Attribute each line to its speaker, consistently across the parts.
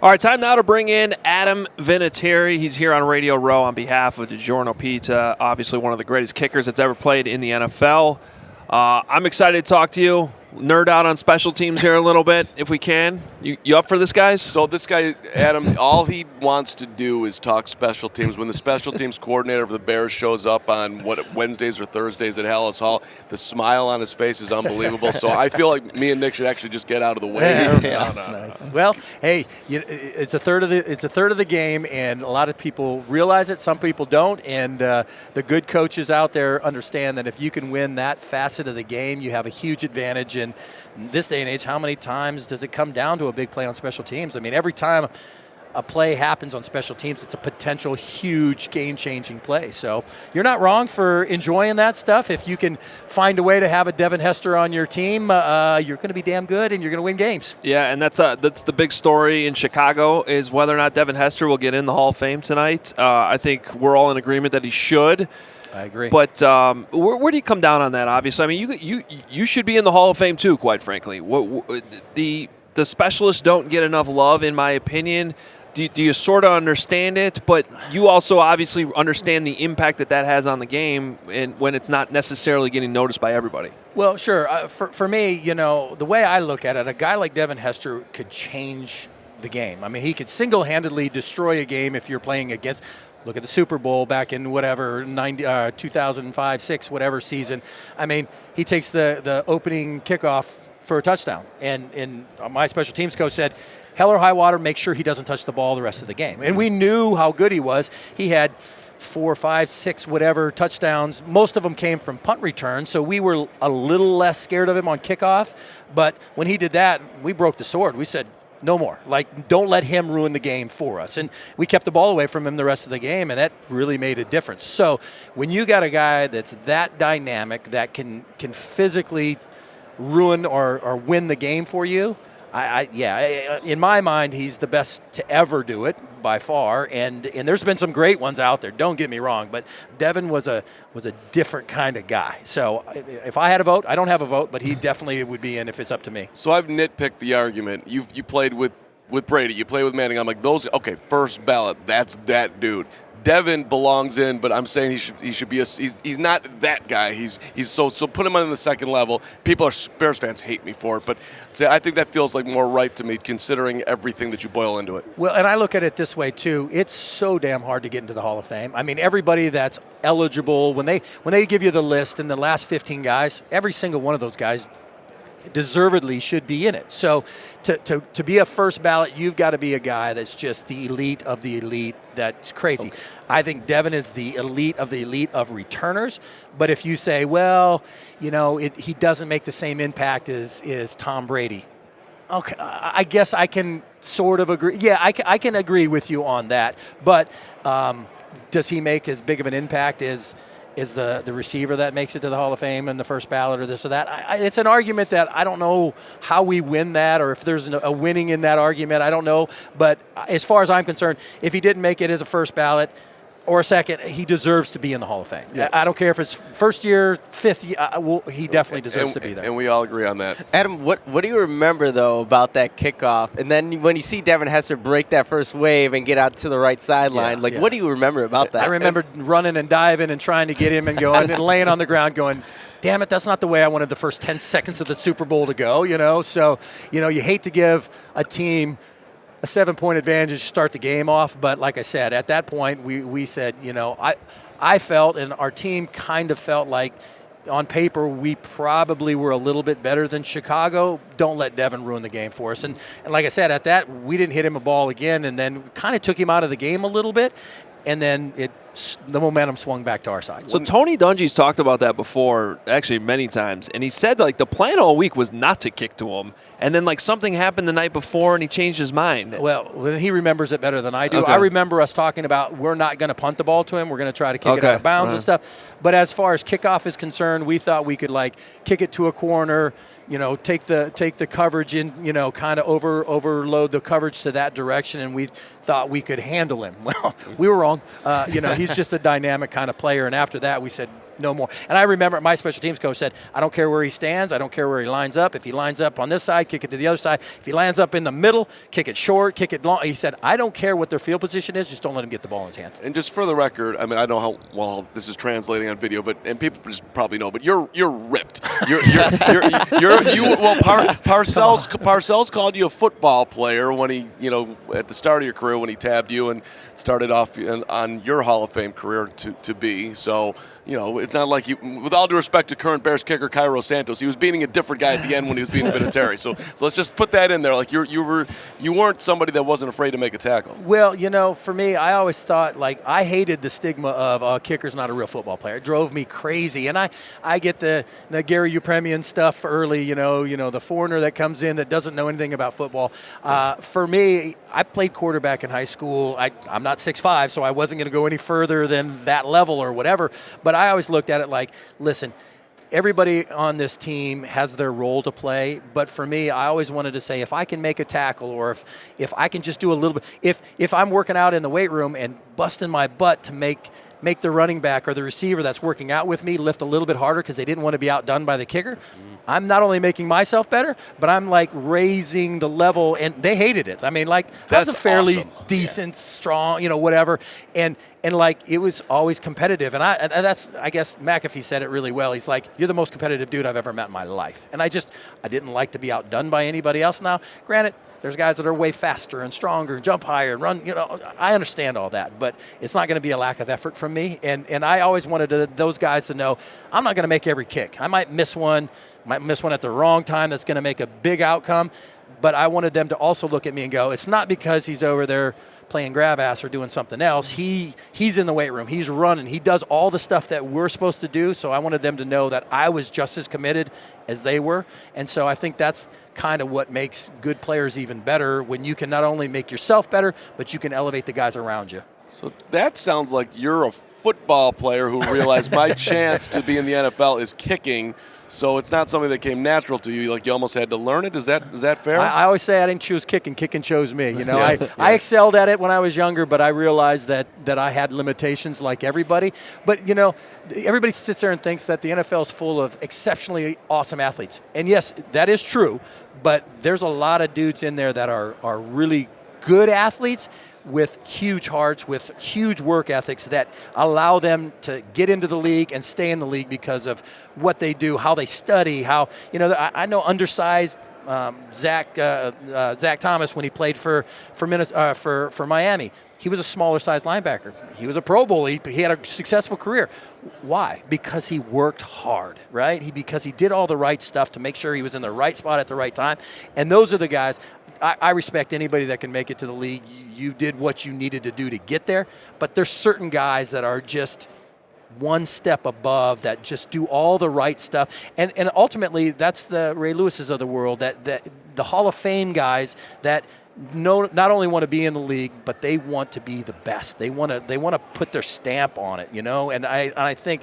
Speaker 1: All right, time now to bring in Adam Vinatieri. He's here on Radio Row on behalf of DiGiorno Pizza, obviously one of the greatest kickers that's ever played in the NFL. I'm excited to talk to you. Nerd out on special teams here a little bit, if we can. You up for this, guys?
Speaker 2: So this guy, Adam, all he wants to do is talk special teams. When the special teams coordinator for the Bears shows up on Wednesdays or Thursdays at Hallis Hall, the smile on his face is unbelievable. So I feel like me and Nick should actually just get out of the way here.
Speaker 3: Yeah, nice. Well, hey, it's a third of the game, and a lot of people realize it. Some people don't, and the good coaches out there understand that if you can win that facet of the game, you have a huge advantage. In this day and age, how many times does it come down to a big play on special teams? I mean, every time a play happens on special teams, it's a potential huge game-changing play. So you're not wrong for enjoying that stuff. If you can find a way to have a Devin Hester on your team, you're going to be damn good and you're going to win games.
Speaker 1: Yeah, and that's the big story in Chicago is whether or not Devin Hester will get in the Hall of Fame tonight. I think we're all in agreement that he should.
Speaker 3: I agree.
Speaker 1: But where do you come down on that? Obviously, I mean, you should be in the Hall of Fame too. Quite frankly, the specialists don't get enough love, in my opinion. Do you sort of understand it? But you also obviously understand the impact that has on the game, and when it's not necessarily getting noticed by everybody.
Speaker 3: Well, sure. For me, the way I look at it, a guy like Devin Hester could change the game. I mean, he could single-handedly destroy a game if you're playing against. Look at the Super Bowl back in 2005, 6, whatever season. I mean, he takes the opening kickoff for a touchdown. And my special teams coach said, hell or high water, make sure he doesn't touch the ball the rest of the game. And we knew how good he was. He had 4, 5, 6, whatever touchdowns. Most of them came from punt returns, so we were a little less scared of him on kickoff. But when he did that, we broke the sword. We said, no more. Like, don't let him ruin the game for us. And we kept the ball away from him the rest of the game, and that really made a difference. So when you got a guy that's that dynamic, that can physically ruin or win the game for you, in my mind, he's the best to ever do it by far. And there's been some great ones out there. Don't get me wrong, but Devin was a different kind of guy. So if I had a vote, I don't have a vote, but he definitely would be in if it's up to me.
Speaker 2: So I've nitpicked the argument. You played with Brady. You played with Manning. I'm like, first ballot. That's that dude. Devin belongs in, but I'm saying he should be he's not that guy. He's so put him on the second level. Bears fans hate me for it, but I think that feels like more right to me considering everything that you boil into it.
Speaker 3: Well, and I look at it this way too. It's so damn hard to get into the Hall of Fame. I mean, everybody that's eligible, when they give you the list and the last 15 guys, every single one of those guys deservedly should be in it. So to be a first ballot, you've got to be a guy that's just the elite of the elite. That's crazy. Okay. I think Devin is the elite of returners. But if you say, well, he doesn't make the same impact as Tom Brady. Okay, I guess I can sort of agree. Yeah, I can agree with you on that. But does he make as big of an impact as the receiver that makes it to the Hall of Fame and the first ballot or this or that? It's an argument that I don't know how we win that, or if there's a winning in that argument. I don't know. But as far as I'm concerned, if he didn't make it as a first ballot or a second, he deserves to be in the Hall of Fame. Yeah. I don't care if it's first year, fifth year. He definitely deserves to be there.
Speaker 2: And we all agree on that.
Speaker 4: Adam, what do you remember, though, about that kickoff? And then when you see Devin Hester break that first wave and get out to the right sideline, what do you remember about that?
Speaker 3: I remember running and diving and trying to get him and going and laying on the ground going, damn it, that's not the way I wanted the first 10 seconds of the Super Bowl to go, So, you hate to give a team a 7-point advantage to start the game off. But like I said, at that point, we said, I felt and our team kind of felt like on paper we probably were a little bit better than Chicago. Don't let Devin ruin the game for us. And like I said, at that, we didn't hit him a ball again, and then kind of took him out of the game a little bit. And then the momentum swung back to our side.
Speaker 1: So Tony Dungy's talked about that before, actually many times, and he said the plan all week was not to kick to him, and then something happened the night before and he changed his mind.
Speaker 3: Well, he remembers it better than I do.
Speaker 1: Okay.
Speaker 3: I remember us talking about we're not going to punt the ball to him. We're going to try to kick it out of bounds and stuff. But as far as kickoff is concerned, we thought we could kick it to a corner, take the coverage in, kind of overload the coverage to that direction, and we thought we could handle him. Well, we were wrong. He's just a dynamic kind of player, and after that we said, no more. And I remember my special teams coach said, I don't care where he stands. I don't care where he lines up. If he lines up on this side, kick it to the other side. If he lands up in the middle, kick it short, kick it long. He said, I don't care what their field position is. Just don't let him get the ball in his hand.
Speaker 2: And just for the record, I mean, I don't know how well this is translating on video, and people just probably know, but you're ripped. Parcells called you a football player when he, at the start of your career when he tabbed you and started off on your Hall of Fame career to be. So, it's not like with all due respect to current Bears kicker Cairo Santos, he was beating a different guy at the end when he was beating Vinatieri. So let's just put that in there. Like you weren't somebody that wasn't afraid to make a tackle.
Speaker 3: Well, for me, I always thought I hated the stigma of kicker's not a real football player. It drove me crazy, and I get the Gary Upremian stuff early. The foreigner that comes in that doesn't know anything about football. For me, I played quarterback in high school. I'm not 6'5", so I wasn't going to go any further than that level or whatever. But I always looked at it like, listen, everybody on this team has their role to play, but for me, I always wanted to say if I can make a tackle or if I can just do a little bit, if I'm working out in the weight room and busting my butt to make the running back or the receiver that's working out with me lift a little bit harder because they didn't want to be outdone by the kicker, I'm not only making myself better, but I'm raising the level, and they hated it. I mean, that's a fairly
Speaker 2: awesome.
Speaker 3: decent, strong, whatever, and it was always competitive, and that's, I guess McAfee said it really well. He's like, you're the most competitive dude I've ever met in my life, and I didn't like to be outdone by anybody else. Now, granted, there's guys that are way faster and stronger and jump higher and run. I understand all that, but it's not going to be a lack of effort from me. And I always wanted those guys to know I'm not going to make every kick. I might miss one at the wrong time that's going to make a big outcome, but I wanted them to also look at me and go, it's not because he's over there playing grab ass or doing something else. He's in the weight room. He's running. He does all the stuff that we're supposed to do. So I wanted them to know that I was just as committed as they were. And so I think that's kind of what makes good players even better, when you can not only make yourself better, but you can elevate the guys around you.
Speaker 2: So that sounds like you're a football player who realized my chance to be in the NFL is kicking. So it's not something that came natural to you. You almost had to learn it. Is that fair?
Speaker 3: I always say I didn't choose kicking. Kicking chose me. I excelled at it when I was younger, but I realized that I had limitations like everybody. But, everybody sits there and thinks that the NFL is full of exceptionally awesome athletes. And, yes, that is true. But there's a lot of dudes in there that are really good athletes with huge hearts, with huge work ethics that allow them to get into the league and stay in the league because of what they do, how they study, how, I know undersized Zach Thomas when he played for Miami. He was a smaller-sized linebacker. He was a Pro Bowl. He had a successful career. Why? Because he worked hard, right? Because he did all the right stuff to make sure he was in the right spot at the right time. And those are the guys. I respect anybody that can make it to the league. You did what you needed to do to get there. But there's certain guys that are just one step above, that just do all the right stuff. And ultimately, that's the Ray Lewises of the world, that the Hall of Fame guys that not only want to be in the league, but they want to be the best. They want to put their stamp on it, And I think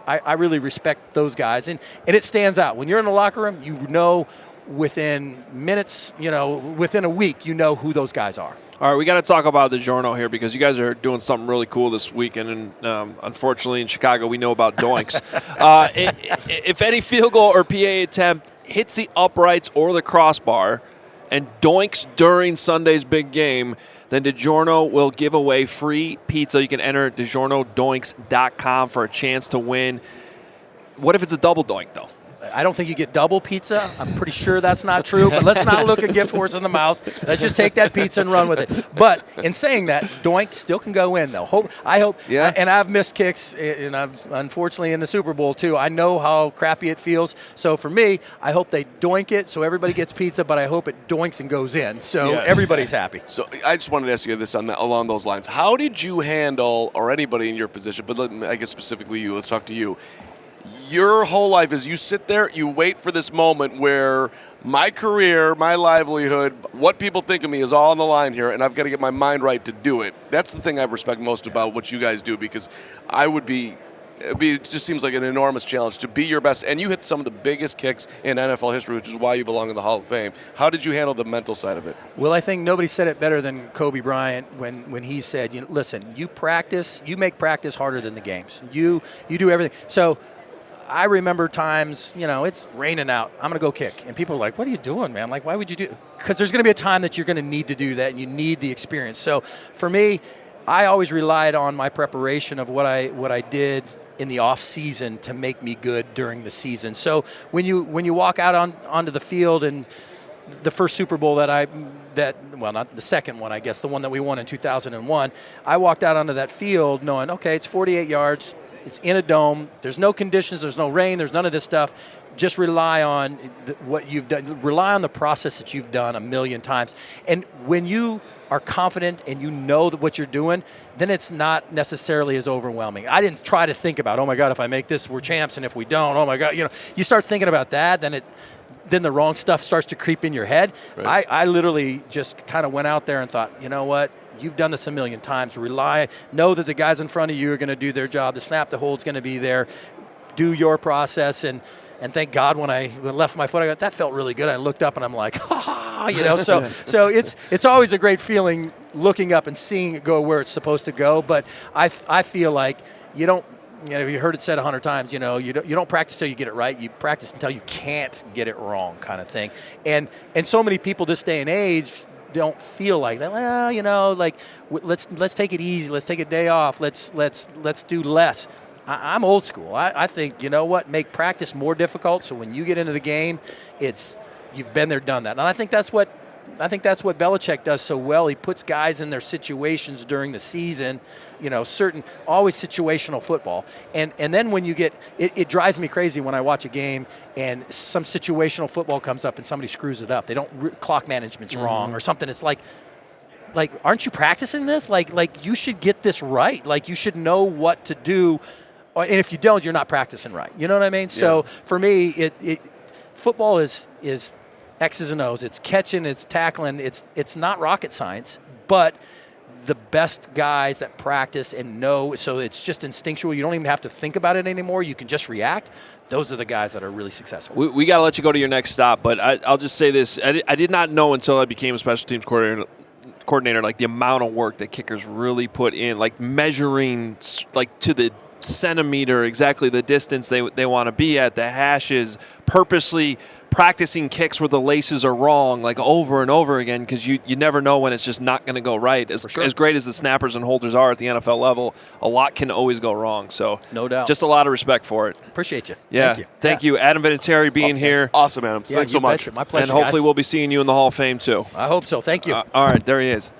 Speaker 3: I really respect those guys, and it stands out when you're in the locker room. Within minutes, within a week, who those guys are.
Speaker 1: All right, we got to talk about DiGiorno here because you guys are doing something really cool this weekend, and unfortunately in Chicago we know about doinks. If any field goal or PA attempt hits the uprights or the crossbar and doinks during Sunday's big game, then DiGiorno will give away free pizza. You can enter DiGiornoDoinks.com for a chance to win. What if it's a double doink, though?
Speaker 3: I don't think you get double pizza. I'm pretty sure that's not true, but let's not look a gift horse in the mouth. Let's just take that pizza and run with it. But in saying that, doink still can go in, though. I hope.
Speaker 1: Yeah.
Speaker 3: And I've missed kicks, and I've unfortunately in the Super Bowl too. I know how crappy it feels. So for me, I hope they doink it so everybody gets pizza, but I hope it doinks and goes in so everybody's happy.
Speaker 2: So I just wanted to ask you this along those lines. How did you handle, or anybody in your position, but I guess specifically you, let's talk to you. Your whole life is you sit there, you wait for this moment where my career, my livelihood, what people think of me is all on the line here, and I've got to get my mind right to do it. That's the thing I respect most about what you guys do, because I would be it just seems like an enormous challenge to be your best. And you hit some of the biggest kicks in NFL history, which is why you belong in the Hall of Fame. How did you handle the mental side of it?
Speaker 3: Well, I think nobody said it better than Kobe Bryant when he said, listen, you make practice harder than the games. You do everything. So I remember times, it's raining out. I'm going to go kick. And people are like, what are you doing, man? Like, why would you do? Because there's going to be a time that you're going to need to do that, and you need the experience. So for me, I always relied on my preparation of what I did in the off season to make me good during the season. So when you walk out onto the field, and the first Super Bowl not the second one, I guess, the one that we won in 2001, I walked out onto that field knowing, okay, it's 48 yards, it's in a dome, there's no conditions, there's no rain, there's none of this stuff. Just rely on what you've done. Rely on the process that you've done a million times. And when you are confident and you know what you're doing, then it's not necessarily as overwhelming. I didn't try to think about, oh my God, if I make this, we're champs, and if we don't, oh my God, you start thinking about that, then the wrong stuff starts to creep in your head. Right. I literally just kind of went out there and thought, you know what? You've done this a million times. Know that the guys in front of you are going to do their job. The snap, the hold's going to be there. Do your process, and thank God when I left my foot, that felt really good. I looked up and I'm like, So it's always a great feeling looking up and seeing it go where it's supposed to go. But I feel like you don't. You heard it said 100 times. You don't practice till you get it right. You practice until you can't get it wrong, kind of thing. And so many people this day and age don't feel like that. Well, let's take it easy. Let's take a day off. Let's do less. I'm old school. I think, make practice more difficult, so when you get into the game, you've been there, done that. And I think that's what Belichick does so well. He puts guys in their situations during the season, always situational football. And then when you get, it drives me crazy when I watch a game and some situational football comes up and somebody screws it up. Clock management's wrong or something. It's like, aren't you practicing this? Like you should get this right. Like you should know what to do. And if you don't, you're not practicing right. You know what I mean? Yeah. So for me, football is X's and O's. It's catching, it's tackling. It's not rocket science, but the best guys that practice and know, so it's just instinctual. You don't even have to think about it anymore. You can just react. Those are the guys that are really successful.
Speaker 1: We got to let you go to your next stop, but I'll just say this. I did not know until I became a special teams coordinator, like the amount of work that kickers really put in, like measuring like to the centimeter exactly the distance they want to be at, the hashes, purposely practicing kicks where the laces are wrong, like over and over again, because you never know when it's just not going to go right. As great as the snappers and holders are at the NFL level, a lot can always go wrong. So
Speaker 3: no doubt,
Speaker 1: just a lot of respect for it.
Speaker 3: Appreciate you.
Speaker 1: Yeah, thank you, Adam Vinatieri, being here.
Speaker 2: Awesome, Adam. Thanks so much.
Speaker 3: My pleasure.
Speaker 1: And hopefully we'll be seeing you in the Hall of Fame too.
Speaker 3: I hope so. Thank you.
Speaker 1: All right, there he is.